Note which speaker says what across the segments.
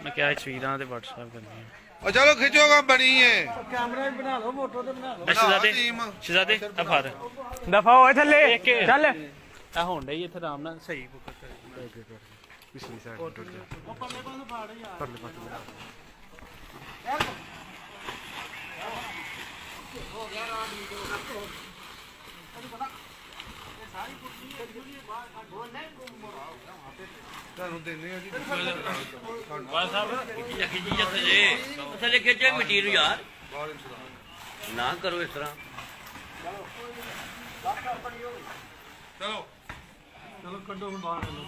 Speaker 1: मैं क्या तस्वीर ते व्हाट्सएप करनी है।
Speaker 2: चलो खिंचोगा बनी है
Speaker 3: कैमरा भी बना लो, फोटो तो बना लो।
Speaker 1: शहजादे अफार दफा होए थले चल आ होण डई इथे आराम नाल सही बुक कर पिछली साइड टुट गया
Speaker 3: वो पल्ले पास फाड़ यार
Speaker 1: परले पासे
Speaker 3: हो गया रात वीडियो अभी पता ये सारी कुर्सी है ये बाहर वो नहीं घूम रहा वहां पे
Speaker 2: ਤੁਹਾਨੂੰ ਦੇਣੇ ਆ ਜੀ
Speaker 4: ਵਾਹ ਸਾਹਿਬ ਖਿੱਚੀ ਜਾਂਦੇ ਜੇ ਥੱਲੇ ਖਿੱਚੇ ਮਿੱਟੀ ਨੂੰ ਯਾਰ ਨਾ ਕਰੋ ਇਸ ਤਰ੍ਹਾਂ
Speaker 2: ਚਲੋ
Speaker 3: चलो कड्डो में बाहर लो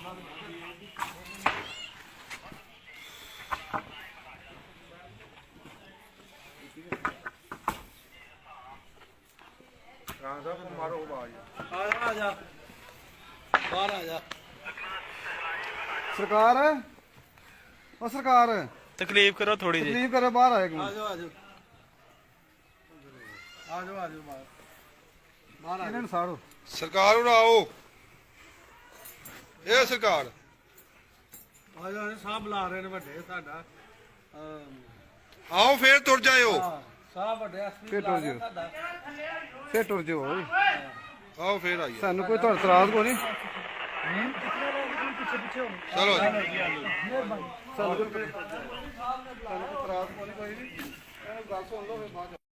Speaker 2: ਰਾਮ ਸਾਹਿਬ ਮਾਰੋ ਆਵਾਜ਼
Speaker 3: आ जा बाहर आ जा
Speaker 2: ਸਰਕਾਰ ਉਹ ਸਰਕਾਰ
Speaker 1: तकलीफ करो थोड़ी जी
Speaker 2: ਤਕਲੀਫ ਕਰੋ ਬਾਹਰ ਆਏ
Speaker 3: आ जाओ आ जाओ आ जाओ आ जाओ बाहर बाहर आ
Speaker 2: ਇਹਨਾਂ ਨੂੰ ਸਾੜੋ ਸਰਕਾਰ ਉਰਾਓ ਇਹ ਸਰਕਾਰ
Speaker 3: जाओ साहब बुला रहे ने बड़े साडा
Speaker 2: ਆਓ ਫੇਰ ਤੁਰ ਜਾਇਓ
Speaker 3: साहब बड़े एसपी
Speaker 2: फिर
Speaker 3: बुला
Speaker 2: टुर
Speaker 3: रहे
Speaker 2: जाओ।
Speaker 3: साडा
Speaker 2: ਫੇਰ ਤੁਰ ਜਾਓ ਆਓ ਫੇਰ ਆਈਏ ਸਾਨੂੰ ਕੋਈ ਤੁਹਾਡਾ ਇਤਰਾਜ਼ ਕੋਈ ਨਹੀਂ ਚਲੋ ਜੀ ਸਾਨੂੰ ਕੋਈ ਇਤਰਾਜ਼ ਕੋਈ ਨਹੀਂ ਗੱਲ ਸੁਣ ਲਓ ਫਿਰ ਬਾਅਦ